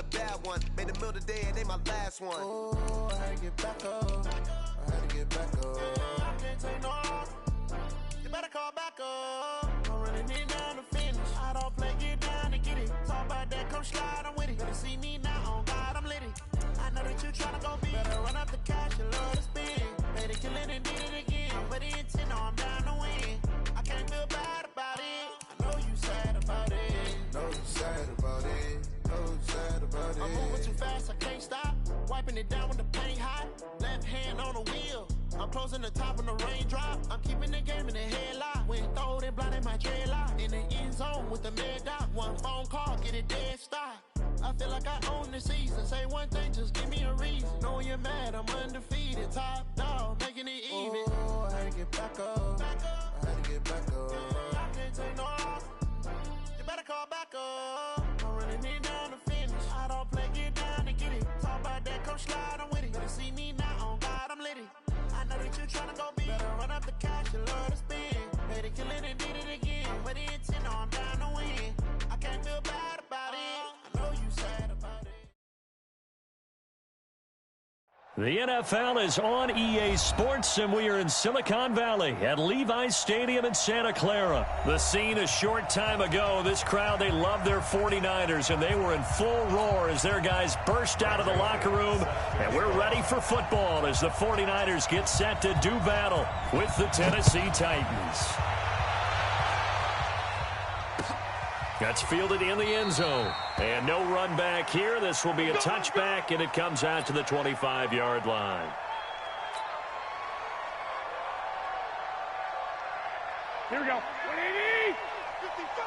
a bad one. Made a meal today and they my last one. Oh, I had to get back up. I had to get back up. I can't take no. You better call back up. I'm running it down to finish. I don't play, get down to get it. Talk about that, come slide, I'm with it. Better see me now, on God, I'm litty. I know that you tryna go big. Better run up the cash, you love to spend. Better kill it and did it again. But the intent, no, I'm down to win. I can't feel bad about it. I know you sad about it. Know you sad about it. Know you sad about it. I'm moving too fast, I can't stop. Wiping it down with the paint hot. Left hand on the wheel. I'm closing the top when the raindrop. I'm keeping the game in the headlock. When throwed and blinded my dreadlock. In the end zone with the mad dot. One phone call, get it dead stop. I feel like I own the season. Say one thing, just give me a reason. Knowing you're mad, I'm undefeated. Top dog, making it even. Oh, I had to get back up. I had to get back up. I can't take no. You better call back up. I'm running it down to finish. I don't play, get down to get it. Talk about that, come slide, I'm with it. Better see me now, on God, I'm litty. I know that you tryna go big. Better run up the cash, you love to spend. Better kill it and did it again. But the intent, no, I'm down to win. I can't feel bad about it. I know you sad about it. The NFL is on EA Sports, and we are in Silicon Valley at Levi's Stadium in Santa Clara. The scene a short time ago, this crowd, they love their 49ers, and they were in full roar as their guys burst out of the locker room. And we're ready for football as the 49ers get set to do battle with the Tennessee Titans. That's fielded in the end zone. And no run back here. This will be a touchback, and it comes out to the 25-yard line. Here we go. 180. 55.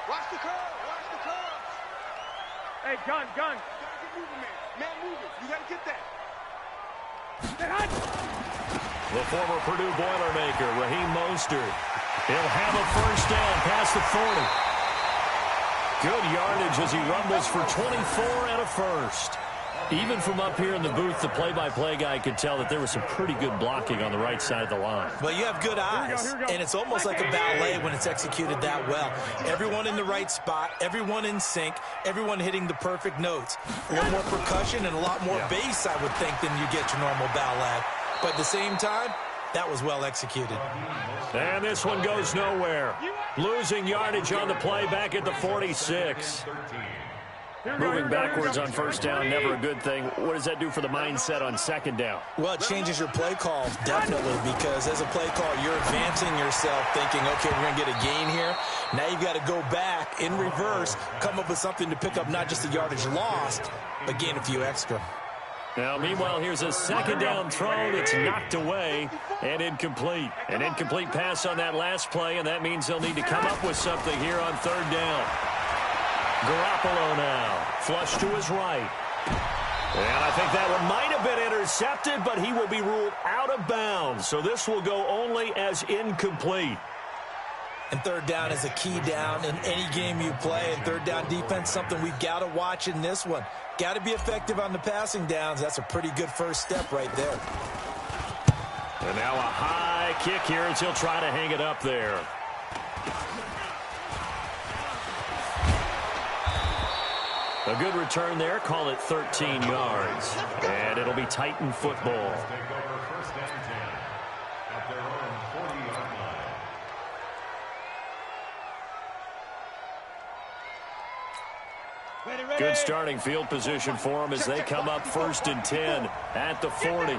Watch the curve. Watch the curve. Hey, gun. You gotta get moving, man. Man, moving. You gotta get that. The former Purdue Boilermaker, Raheem Mostert. He'll have a first down past the 40. Good yardage as he rumbles for 24 and a first. Even from up here in the booth, the play-by-play guy could tell that there was some pretty good blocking on the right side of the line. Well, you have good eyes, and it's almost like a ballet when it's executed that well. Everyone in the right spot, everyone in sync, everyone hitting the perfect notes. A little more percussion and a lot more bass, I would think, than you get your normal ballet. But at the same time, that was well executed. And this one goes nowhere. Losing yardage on the play back at the 46. Moving backwards on first down, never a good thing. What does that do for the mindset on second down? Well, it changes your play call, definitely, because as a play call, you're advancing yourself thinking, okay, we're going to get a gain here. Now you've got to go back in reverse, come up with something to pick up not just the yardage lost, but gain a few extra. Now, meanwhile, here's a second down throw that's knocked away and incomplete. An incomplete pass on that last play, and that means they'll need to come up with something here on third down. Garoppolo now, flush to his right. And I think that one might have been intercepted, but he will be ruled out of bounds. So this will go only as incomplete. And third down is a key down in any game you play. And third down defense, something we've got to watch in this one. Got to be effective on the passing downs. That's a pretty good first step right there. And now a high kick here as he'll try to hang it up there. A good return there. Call it 13 yards. And it'll be Titan football. Good starting field position for them as they come up 1st and 10 at the 40.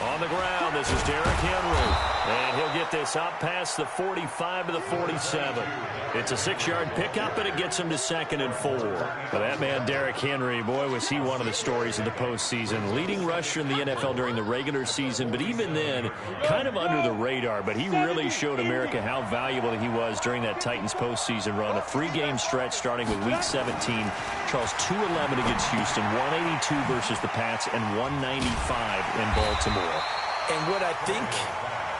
On the ground, this is Derrick Henry. And he'll get this up past the 45 to the 47. It's a 6-yard pickup, and it gets him to 2nd and 4. But that man, Derrick Henry, boy, was he one of the stories of the postseason. Leading rusher in the NFL during the regular season, but even then, kind of under the radar. But he really showed America how valuable he was during that Titans postseason run. A 3-game stretch starting with Week 17. Charles, 211 against Houston, 182 versus the Pats, and 195 in Baltimore. And what I think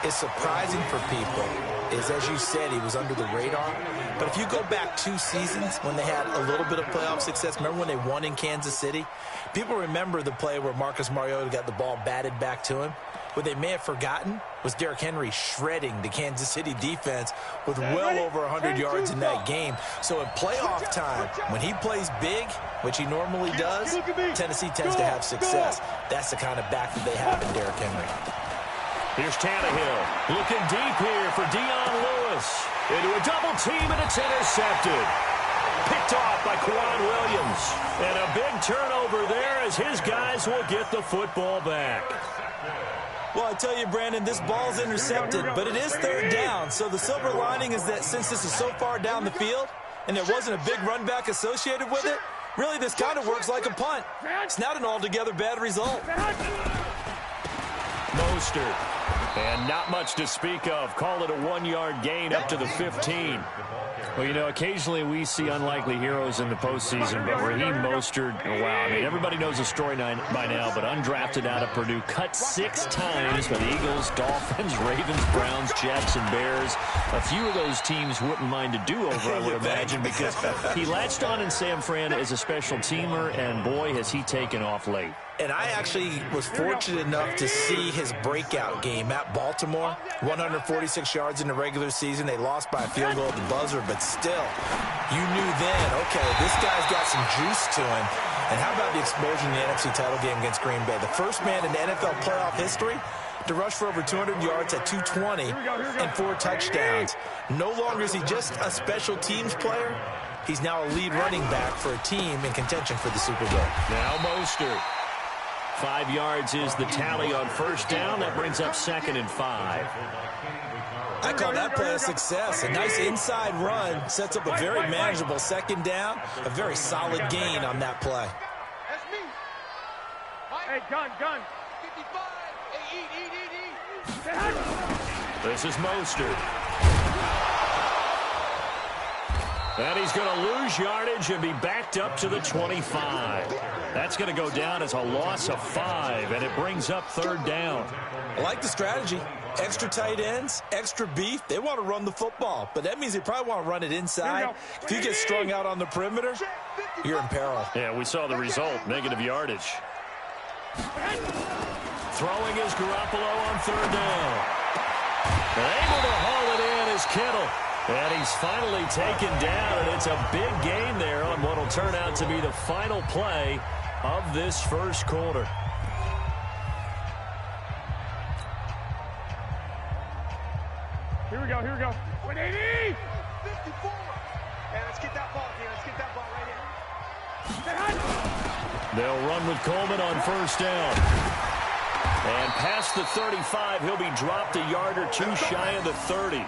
is surprising for people is, as you said, he was under the radar. But if you go back 2 seasons when they had a little bit of playoff success, remember when they won in Kansas City? People remember the play where Marcus Mariota got the ball batted back to him. What they may have forgotten was Derrick Henry shredding the Kansas City defense with well over 100 yards in that game. So in playoff time, when he plays big, which he normally does, Tennessee tends to have success. That's the kind of back that they have in Derrick Henry. Here's Tannehill looking deep here for Dion Lewis. Into a double team, and it's intercepted. Picked off by Quan Williams. And a big turnover there as his guys will get the football back. Well, I tell you, Brandon, this ball's intercepted, but it is third down. So the silver lining is that since this is so far down the field and there wasn't a big run back associated with it, really this kind of works like a punt. It's not an altogether bad result. Mostert. And not much to speak of. Call it a 1-yard gain up to the 15. Well, you know, occasionally we see unlikely heroes in the postseason, but Raheem Mostert, wow, I mean, everybody knows the story by now, but undrafted out of Purdue, cut 6 times by the Eagles, Dolphins, Ravens, Browns, Jets, and Bears. A few of those teams wouldn't mind a do-over, I would imagine, because he latched on in San Fran as a special teamer, and boy, has he taken off late. And I actually was fortunate enough to see his breakout game at Baltimore. 146 yards in the regular season. They lost by a field goal at the buzzer, but still, you knew then, okay, this guy's got some juice to him. And how about the explosion in the NFC title game against Green Bay? The first man in the NFL playoff history to rush for over 200 yards at 220 and 4 touchdowns. No longer is he just a special teams player. He's now a lead running back for a team in contention for the Super Bowl. Now Mostert. 5 yards is the tally on first down. That brings up 2nd and 5. I call that play a success. A nice inside run sets up a very manageable second down. A very solid gain on that play. That's me. Hey, gun. 55. Hey, eat. This is Mostert. And he's going to lose yardage and be backed up to the 25. That's going to go down as a loss of 5, and it brings up 3rd down. I like the strategy. Extra tight ends, extra beef. They want to run the football, but that means they probably want to run it inside. If you get strung out on the perimeter, you're in peril. Yeah, we saw the result, negative yardage. Throwing is Garoppolo on 3rd down. And able to haul it in is Kittle. And he's finally taken down, and it's a big gain there on what will turn out to be the final play of this first quarter. Here we go. 180. 54. Hey, let's get that ball here. Let's get that ball right here. They'll run with Coleman on first down. And past the 35, he'll be dropped a yard or 2 shy of the 30.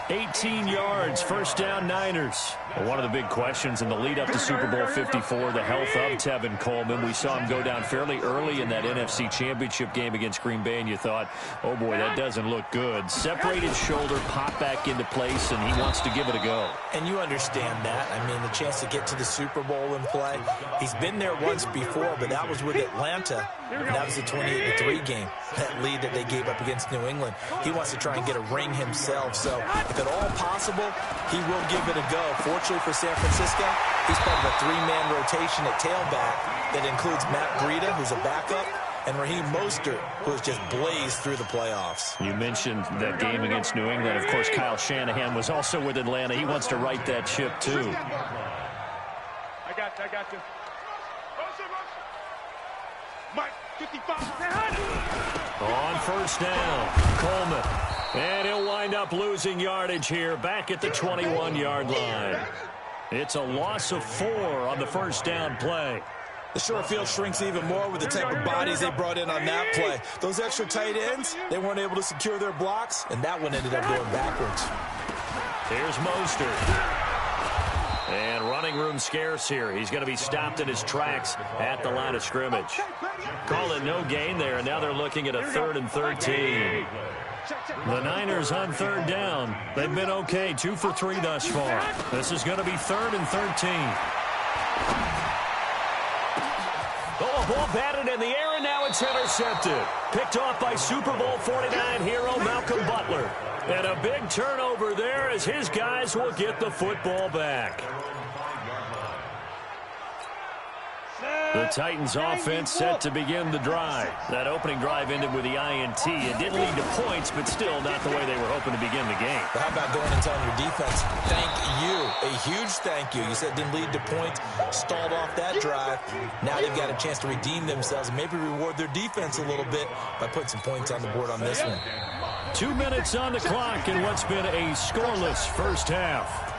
18 yards, first down Niners. Well, one of the big questions in the lead up to Super Bowl 54, the health of Tevin Coleman. We saw him go down fairly early in that NFC Championship game against Green Bay, and you thought, oh boy, that doesn't look good. Separated shoulder, pop back into place, and he wants to give it a go. And you understand that. I mean, the chance to get to the Super Bowl and play. He's been there once before, but that was with Atlanta, and that was a 28-3 game, that lead that they gave up against New England. He wants to try and get a ring himself, so if at all possible, he will give it a go. Fortunately for San Francisco, he's part of a 3-man rotation at tailback that includes Matt Breida, who's a backup, and Raheem Mostert, who has just blazed through the playoffs. You mentioned that game against New England. Of course, Kyle Shanahan was also with Atlanta. He wants to right that ship, too. I got you. Mike, 55. On first down, Coleman. And he'll wind up losing yardage here back at the 21-yard line. It's a loss of 4 on the first down play. The short field shrinks even more with the type of bodies they brought in on that play. Those extra tight ends, they weren't able to secure their blocks, and that one ended up going backwards. Here's Mostert. And running room scarce here. He's going to be stopped in his tracks at the line of scrimmage. Call it no gain there, and now they're looking at a 3rd and 13. The Niners on 3rd down. They've been okay, 2 for 3 thus far. This is going to be 3rd and 13. Oh, a ball batted in the air, and now it's intercepted. Picked off by Super Bowl 49 hero Malcolm Butler. And a big turnover there as his guys will get the football back. The Titans offense set to begin the drive. That opening drive ended with the INT. It did lead to points, but still not the way they were hoping to begin the game. But how about going and telling your defense, thank you, a huge thank you. You said it didn't lead to points, stalled off that drive. Now they've got a chance to redeem themselves and maybe reward their defense a little bit by putting some points on the board on this one. 2 minutes on the clock in what's been a scoreless first half.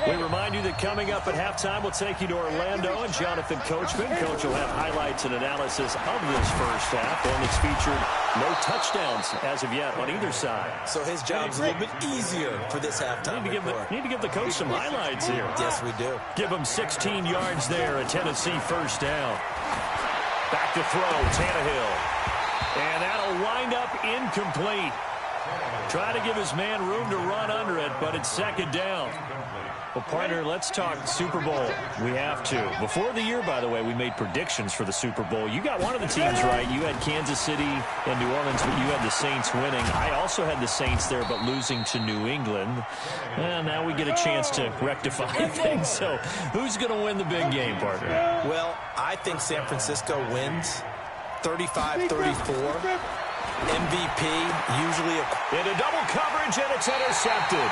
We remind you that coming up at halftime, we'll take you to Orlando and Jonathan Coachman. Coach will have highlights and analysis of this first half. One that's featured no touchdowns as of yet on either side. So his job's a little bit easier for this halftime. Need to give the coach some highlights here. Yes, we do. Give him 16 yards there, a Tennessee first down. Back to throw, Tannehill. And that'll wind up incomplete. Try to give his man room to run under it, but it's second down. Well, partner, let's talk Super Bowl. We have to. Before the year, by the way, we made predictions for the Super Bowl. You got one of the teams right. You had Kansas City and New Orleans, but you had the Saints winning. I also had the Saints there, but losing to New England. And now we get a chance to rectify things. So who's going to win the big game, partner? Well, I think San Francisco wins 35-34. MVP, usually into double coverage, and it's intercepted.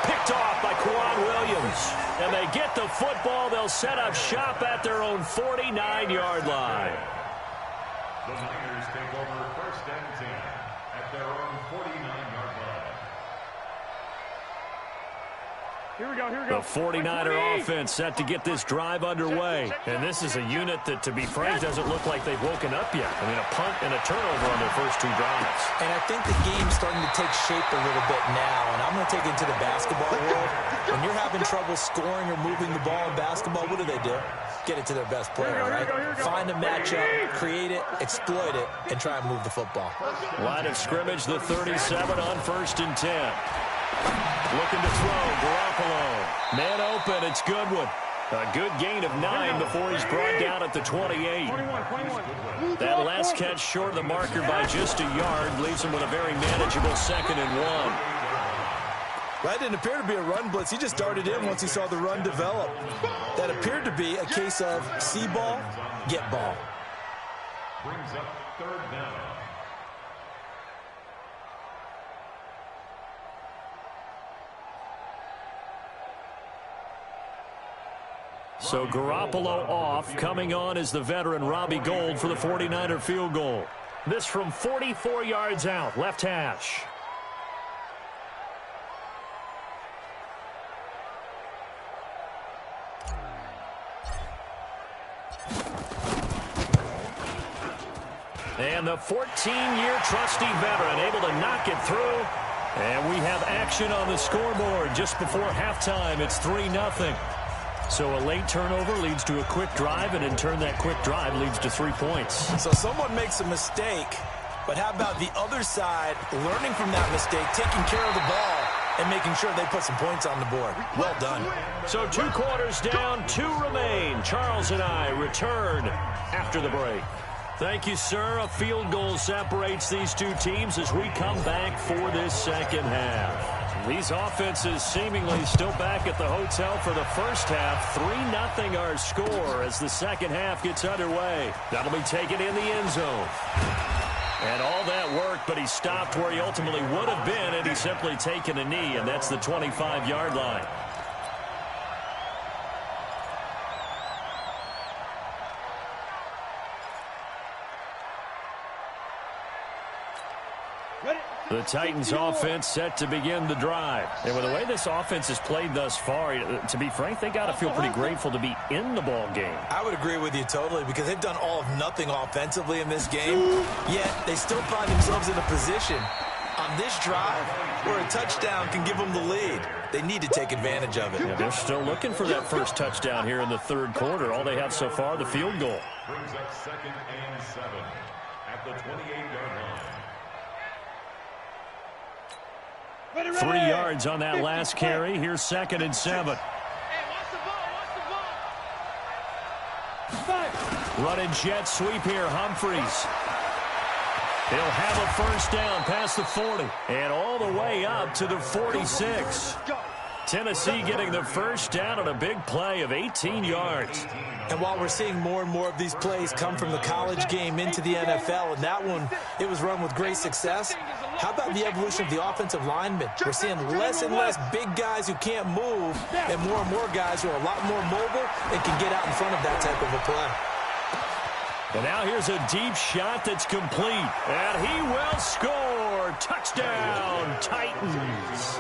Picked off by Quan Williams. And they get the football. They'll set up shop at their own 49-yard line. The Niners take over first and 10 at their own 49-yard line. Here we go, here we go. The 49er offense set to get this drive underway. And this is a unit that, to be frank, doesn't look like they've woken up yet. I mean, a punt and a turnover on their first two drives. And I think the game's starting to take shape a little bit now. And I'm going to take it into the basketball world. When you're having trouble scoring or moving the ball in basketball, what do? Get it to their best player, right? Find a matchup, create it, exploit it, and try and move the football. Line of scrimmage, the 37 on first and 10. Looking to throw, Garoppolo. Man open, it's Goodwin. A good gain of 9 before he's brought down at the 28. That last catch short of the marker by just a yard leaves him with a very manageable second and 1. That didn't appear to be a run blitz. He just darted in once he saw the run develop. That appeared to be a case of see ball, get ball. Brings up third down. So Garoppolo off. Coming on is the veteran Robbie Gould for the 49er field goal. This from 44 yards out, left hash. And the 14-year trusty veteran able to knock it through. And we have action on the scoreboard just before halftime. It's 3-0. So a late turnover leads to a quick drive, and in turn that quick drive leads to 3 points. So someone makes a mistake, but how about the other side learning from that mistake, taking care of the ball, and making sure they put some points on the board? Well done. So 2 quarters down, 2 remain. Charles and I return after the break. Thank you, sir. A field goal separates these two teams as we come back for this second half. These offenses seemingly still back at the hotel for the first half. 3-0 our score as the second half gets underway. That'll be taken in the end zone. And all that worked, but he stopped where he ultimately would have been, and he's simply taken a knee, and that's the 25-yard line. The Titans offense set to begin the drive. And with the way this offense has played thus far, to be frank, they got to feel pretty grateful to be in the ball game. I would agree with you totally, because they've done all of nothing offensively in this game, yet they still find themselves in a position on this drive where a touchdown can give them the lead. They need to take advantage of it. Yeah, they're still looking for that first touchdown here in the third quarter. All they have so far, the field goal. Brings up second and 7 at the 28-yard line. 3 yards on that last carry. Here's second and 7. Running jet sweep here, Humphreys. He'll have a first down past the 40 and all the way up to the 46. Tennessee getting the first down on a big play of 18 yards. And while we're seeing more and more of these plays come from the college game into the NFL, and that one, it was run with great success, how about the evolution of the offensive linemen? We're seeing less and less big guys who can't move and more guys who are a lot more mobile and can get out in front of that type of a play. And now here's a deep shot that's complete. And he will score. Touchdown, Titans.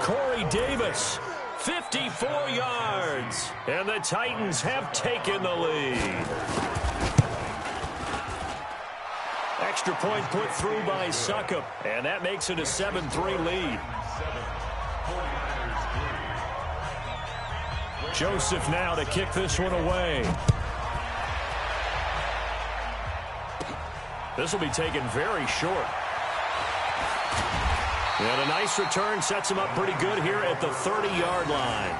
Corey Davis, 54 yards. And the Titans have taken the lead. Extra point put through by Succop. And that makes it a 7-3 lead. Joseph now to kick this one away. This will be taken very short. And a nice return sets him up pretty good here at the 30-yard line.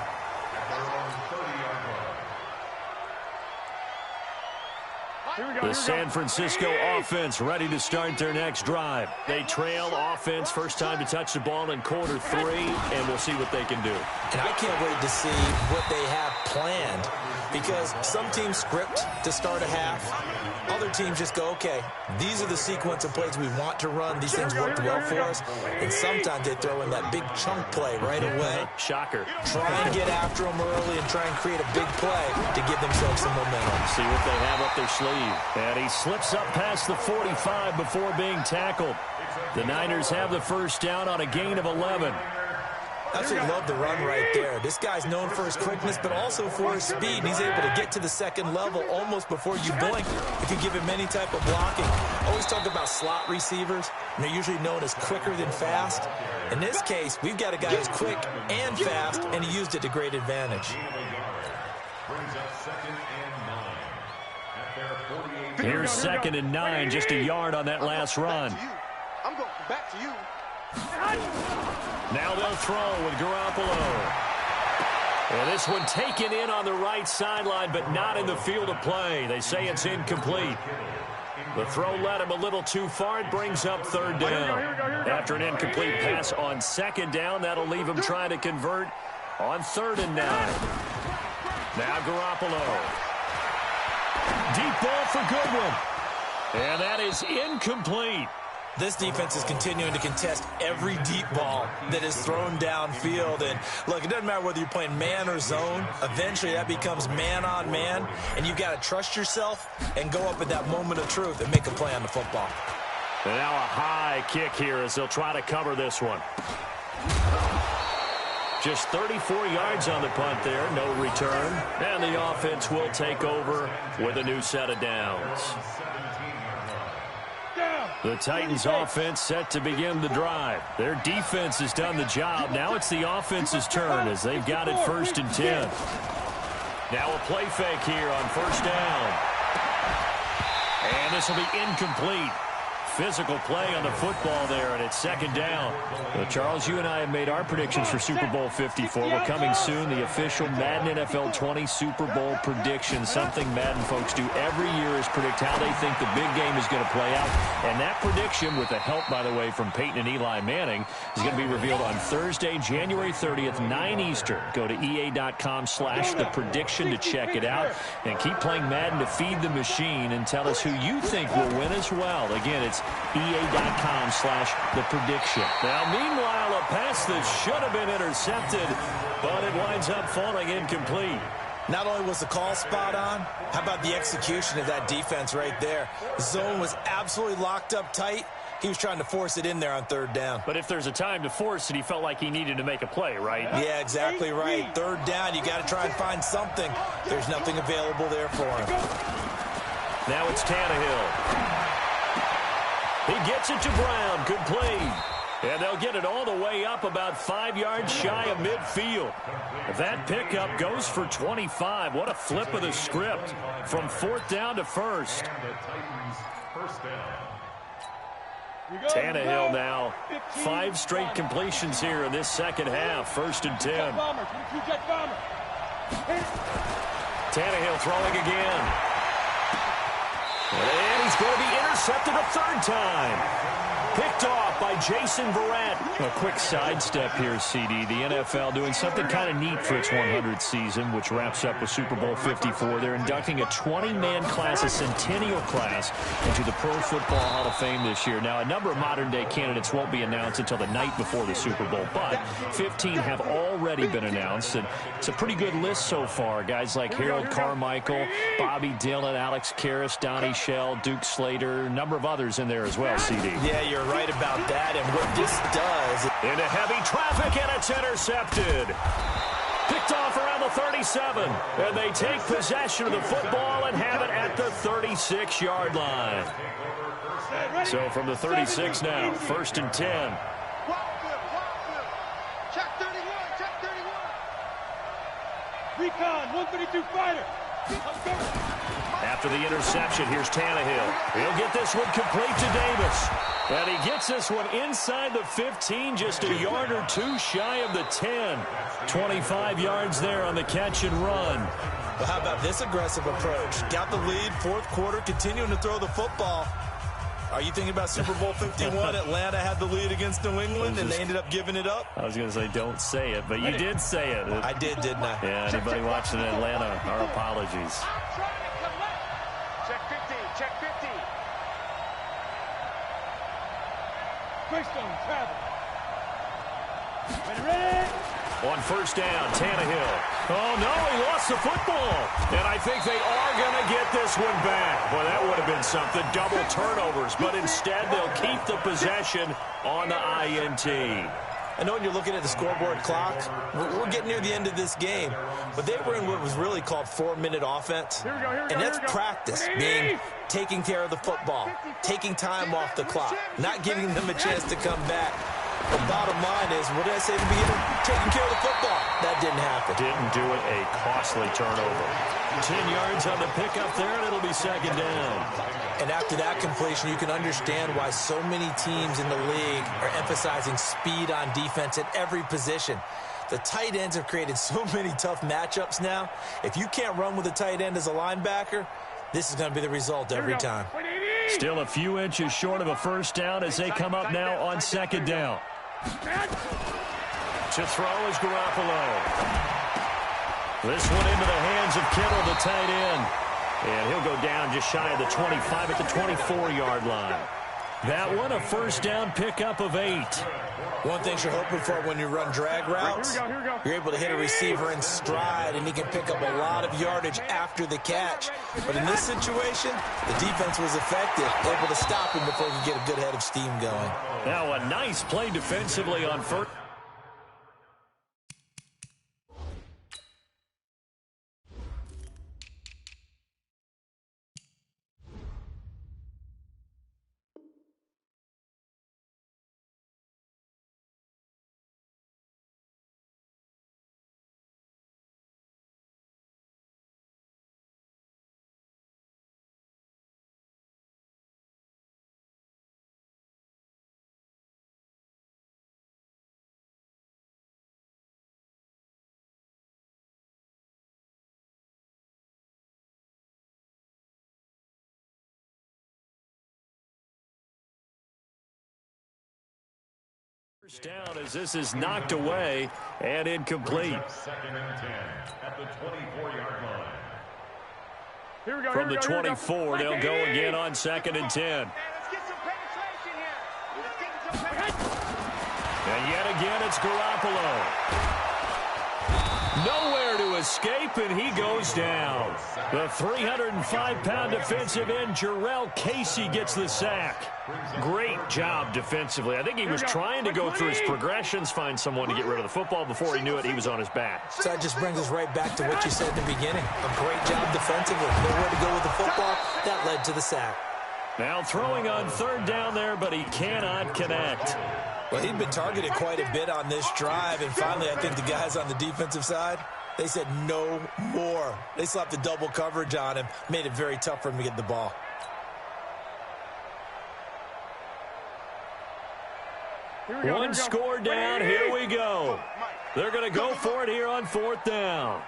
The San Francisco offense ready to start their next drive. They trail offense, first time to touch the ball in quarter 3, and we'll see what they can do. And I can't wait to see what they have planned, because some teams script to start a half. Other teams just go, okay, these are the sequence of plays we want to run. These things worked well for us. And sometimes they throw in that big chunk play right away. Shocker. Try and get after them early and try and create a big play to give themselves some momentum. See what they have up their sleeve. And he slips up past the 45 before being tackled. The Niners have the first down on a gain of 11. Absolutely love the run right there. This guy's known for his quickness, but also for his speed. And he's able to get to the second level almost before you blink if you give him any type of blocking. Always talk about slot receivers, and they're usually known as quicker than fast. In this case, we've got a guy who's quick and fast, and he used it to great advantage. Here's 2nd and 9, just a yard on that last run. I'm going back to you. Now they'll throw with Garoppolo. And this one taken in on the right sideline, but not in the field of play. They say it's incomplete. The throw led him a little too far. It brings up 3rd down. After an incomplete pass on 2nd down, that'll leave him trying to convert on 3rd and 9. Now Garoppolo. Deep ball for Goodwin. And that is incomplete. This defense is continuing to contest every deep ball that is thrown downfield. And, look, it doesn't matter whether you're playing man or zone. Eventually, that becomes man-on-man, and you've got to trust yourself and go up at that moment of truth and make a play on the football. And now a high kick here as they'll try to cover this one. Just 34 yards on the punt there, no return. And the offense will take over with a new set of downs. The Titans offense set to begin the drive. Their defense has done the job. Now it's the offense's turn as they've got it 1st and 10. Now a play fake here on 1st down. And this will be incomplete. Physical play on the football there, and it's 2nd down. Well, Charles, you and I have made our predictions for Super Bowl 54. We're coming soon, the official Madden NFL 20 Super Bowl predictions. Something Madden folks do every year is predict how they think the big game is going to play out. And that prediction, with the help, by the way, from Peyton and Eli Manning, is going to be revealed on Thursday, January 30th, 9 Eastern. Go to EA.com/theprediction to check it out. And keep playing Madden to feed the machine and tell us who you think will win as well. Again, it's EA.com/theprediction. Now, meanwhile, a pass that should have been intercepted, but it winds up falling incomplete. Not only was the call spot on, how about the execution of that defense right there? The zone was absolutely locked up tight. He was trying to force it in there on 3rd down. But if there's a time to force it, he felt like he needed to make a play, right? Yeah, exactly right. 3rd down, you got to try and find something. There's nothing available there for him. Now it's Tannehill. He gets it to Brown. Complete. And they'll get it all the way up about 5 yards shy of midfield. That pickup goes for 25. What a flip of the script from 4th down to 1st. Tannehill now 5 straight completions here in this 2nd half. 1st and 10. Tannehill throwing again. And he's going to be intercepted a 3rd time. Picked off by Jason Verrett. A quick sidestep here, CD. The NFL doing something kind of neat for its 100th season, which wraps up with Super Bowl 54. They're inducting a 20-man class, a centennial class, into the Pro Football Hall of Fame this year. Now, a number of modern-day candidates won't be announced until the night before the Super Bowl, but 15 have already been announced, and it's a pretty good list so far. Guys like Harold Carmichael, Bobby Dillon, Alex Karras, Donnie Shell, Duke Slater, a number of others in there as well, CD. Yeah, you're right about that, and what this does... Into heavy traffic, and it's intercepted. Picked off around the 37, and they take possession of the football and have it at the 36-yard line. So from the 36 now, 1st and 10. Check 31, check 31. Recon, 132 fighter. After the interception, here's Tannehill. He'll get this one complete to Davis. And he gets this one inside the 15, just a yard or two shy of the 10. 25 yards there on the catch and run. Well, how about this aggressive approach? Got the lead, 4th quarter, continuing to throw the football. Are you thinking about Super Bowl 51? Atlanta had the lead against New England, and they ended up giving it up? I was going to say, don't say it, but you did say it. I did, didn't I? Yeah, anybody watching Atlanta, our apologies. Check 50, check 50. Greystone, travel. Ready? On 1st down, Tannehill. Oh, no, he lost the football. And I think they are going to get this one back. Well, that would have been something, double turnovers. But instead, they'll keep the possession on the INT. I know when you're looking at the scoreboard clock, we're getting near the end of this game. But they were in what was really called 4-minute offense. And that's practice, being taking care of the football, taking time off the clock, not giving them a chance to come back. The bottom line is, what did I say at the beginning? Taking care of the football. That didn't happen. Didn't do it. A costly turnover. 10 yards on the pickup there, and it'll be 2nd down. And after that completion, you can understand why so many teams in the league are emphasizing speed on defense at every position. The tight ends have created so many tough matchups now. If you can't run with a tight end as a linebacker, this is going to be the result every time. Still a few inches short of a 1st down as they come up now on 2nd down. To throw is Garoppolo. This one into the hands of Kittle, the tight end. And he'll go down just shy of the 25 at the 24-yard line. That one, a 1st down pickup of 8. One thing you're hoping for when you run drag routes, you're able to hit a receiver in stride, and he can pick up a lot of yardage after the catch. But in this situation, the defense was effective, able to stop him before he could get a good head of steam going. Now a nice play defensively on 1st. Down as this is knocked away and incomplete. 2nd and 10 at the 24-yard line. From the 24, they'll go again on 2nd and 10. Let's get some penetration here. Let's get some penetration. And yet again, it's Garoppolo. Nowhere to escape, and he goes down. The 305-pound defensive end, Jarrell Casey, gets the sack. Great job defensively. I think he was trying to go through his progressions, find someone to get rid of the football. Before he knew it, he was on his back. So that just brings us right back to what you said in the beginning. A great job defensively. Nowhere to go with the football. That led to the sack. Now throwing on 3rd down there, but he cannot connect. Well, he'd been targeted quite a bit on this drive, and finally I think the guys on the defensive side, they said no more. They slapped the double coverage on him, made it very tough for him to get the ball. One score down, here we go. They're going to go for it here on 4th down.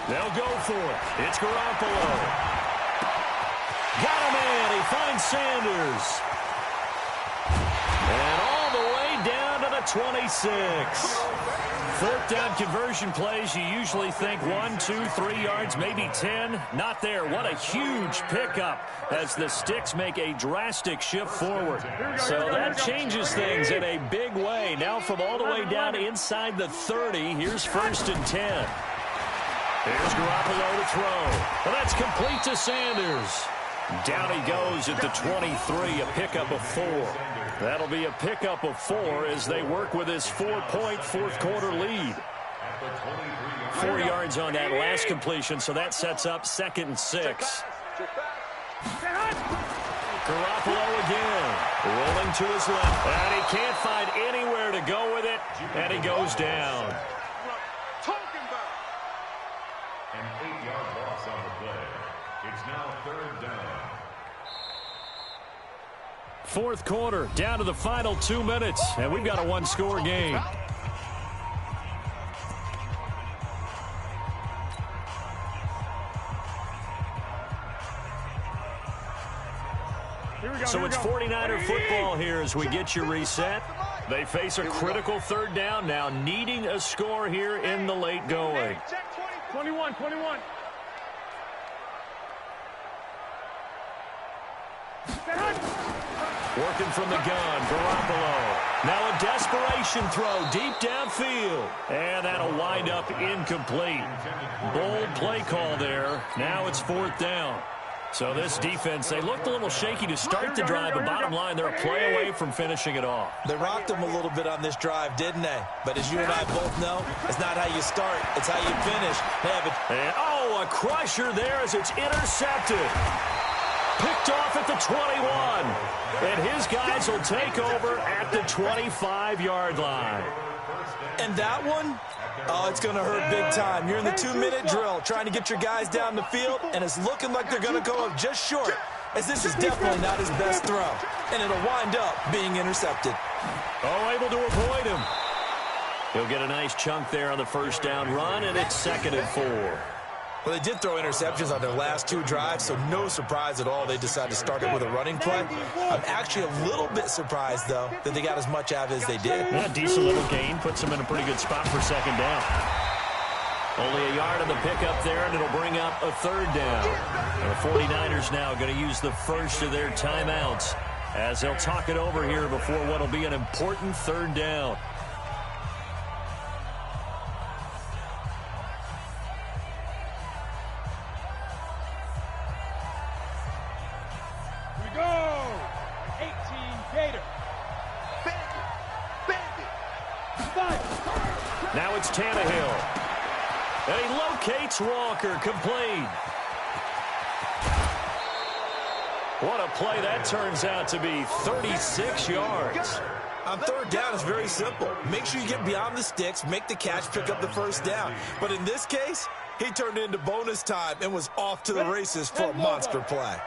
They'll go for it. It's Garoppolo. Got him in. He finds Sanders. And all the way down to the 26. Fourth down conversion plays, you usually think 1, 2, 3 yards, maybe 10. Not there. What a huge pickup as the Sticks make a drastic shift forward. So that changes things in a big way. Now from all the way down inside the 30, here's 1st and 10. Here's Garoppolo to throw. Well, that's complete to Sanders. Down he goes at the 23, a pickup of 4. That'll be a pickup of 4 as they work with his 4-point fourth-quarter lead. 4 yards on that last completion, so that sets up 2nd and 6. Garoppolo again, rolling to his left, and he can't find anywhere to go with it, and he goes down. An 8-yard loss on the play. It's now 3rd down. 4th quarter, down to the final 2 minutes, and we've got a 1-score game. So it's 49er football here as we get you reset. They face a critical 3rd down now, needing a score here in the late going. 21. Working from the gun, Garoppolo. Now a desperation throw deep downfield. And that'll wind up incomplete. Bold play call there. Now it's 4th down. So this defense, they looked a little shaky to start the drive, but bottom line, they're a play away from finishing it off. They rocked them a little bit on this drive, didn't they? But as you and I both know, it's not how you start, it's how you finish. And, oh, a crusher there as it's intercepted. Picked off at the 21. And his guys will take over at the 25-yard line. And that one, oh, it's going to hurt big time. You're in the 2-minute drill trying to get your guys down the field, and it's looking like they're going to go up just short, as this is definitely not his best throw. And it'll wind up being intercepted. Oh, able to avoid him. He'll get a nice chunk there on the 1st down run, and it's 2nd and 4. Well, they did throw interceptions on their last 2 drives, so no surprise at all they decided to start it with a running play. I'm actually a little bit surprised, though, that they got as much out of it as they did. Yeah, decent little gain. Puts them in a pretty good spot for 2nd down. Only a yard on the pickup there, and it'll bring up a 3rd down. And the 49ers now going to use the first of their timeouts as they'll talk it over here before what will be an important 3rd down. Now it's Tannehill. And he locates Walker, complete. What a play that turns out to be, 36 yards. On 3rd down, it's very simple. Make sure you get beyond the sticks, make the catch, pick up the 1st down. But in this case, he turned it into bonus time and was off to the races for a monster play.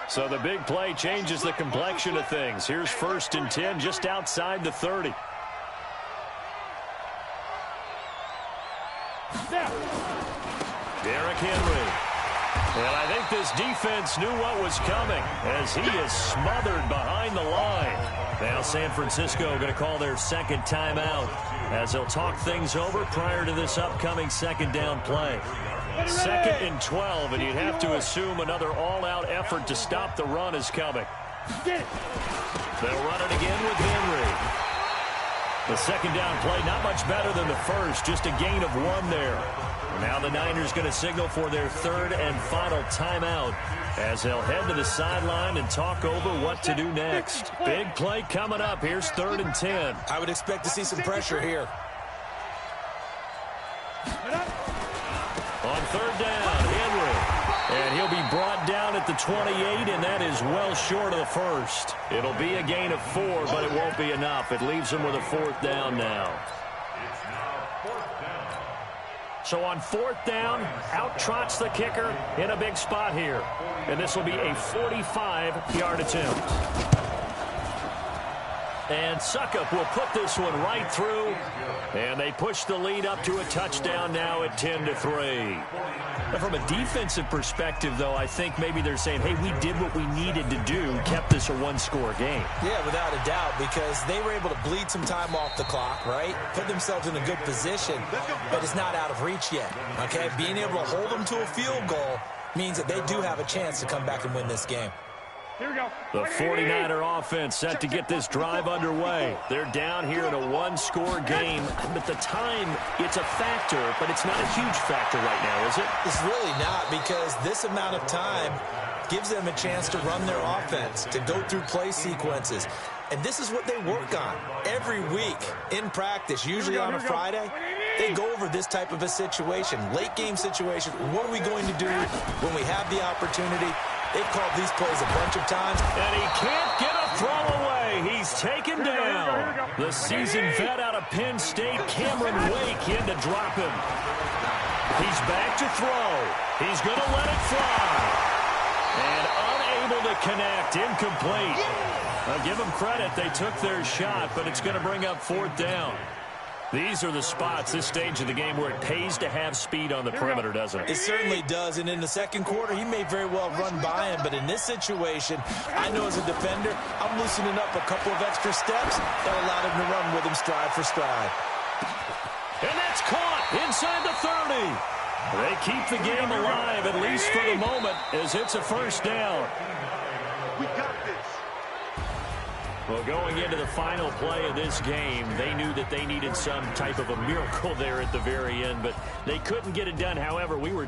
So the big play changes the complexion of things. Here's 1st and 10 just outside the 30. Derrick Henry. And I think this defense knew what was coming as he is smothered behind the line. Now San Francisco going to call their 2nd timeout as they'll talk things over prior to this upcoming 2nd down play. 2nd and 12, and you'd have to assume another all-out effort to stop the run is coming. They'll run it again with Henry. The 2nd down play, not much better than the first, just a gain of 1 there. Now the Niners going to signal for their 3rd and final timeout as they'll head to the sideline and talk over what to do next. Big play coming up. Here's 3rd and 10. I would expect to see some pressure here. On 3rd down, Henry. And he'll be brought down at the 28, and that is well short of the 1st. It'll be a gain of 4, but it won't be enough. It leaves him with a 4th down now. It's now 4th down. So on 4th down, out trots the kicker in a big spot here. And this will be a 45-yard attempt. And Suckup will put this one right through. And they push the lead up to a touchdown now at 10-3. And from a defensive perspective, though, I think maybe they're saying, hey, we did what we needed to do, kept this a one-score game. Yeah, without a doubt, because they were able to bleed some time off the clock, right? Put themselves in a good position, but it's not out of reach yet, okay? Being able to hold them to a field goal means that they do have a chance to come back and win this game. Here we go. The 49er offense set to get this drive underway. They're down here in a one-score game. But the time, it's a factor, but it's not a huge factor right now, is it? It's really not, because this amount of time gives them a chance to run their offense, to go through play sequences. And this is what they work on every week in practice, usually on a Friday. They go over this type of a situation, late game situation. What are we going to do when we have the opportunity? They've called these plays a bunch of times. And he can't get a throw away. He's taken down. The seasoned vet out of Penn State, Cameron Wake, in to drop him. He's back to throw. He's going to let it fly. And unable to connect, incomplete. I'll give them credit. They took their shot, but it's going to bring up fourth down. These are the spots, this stage of the game, where it pays to have speed on the perimeter, doesn't it? It certainly does, and in the second quarter, he may very well run by him, but in this situation, I know as a defender, I'm loosening up a couple of extra steps that allowed him to run with him stride for stride. And that's caught inside the 30. They keep the game alive, at least for the moment, as it's a first down. We got this. Well, going into the final play of this game, they knew that they needed some type of a miracle there at the very end, but they couldn't get it done. However, we were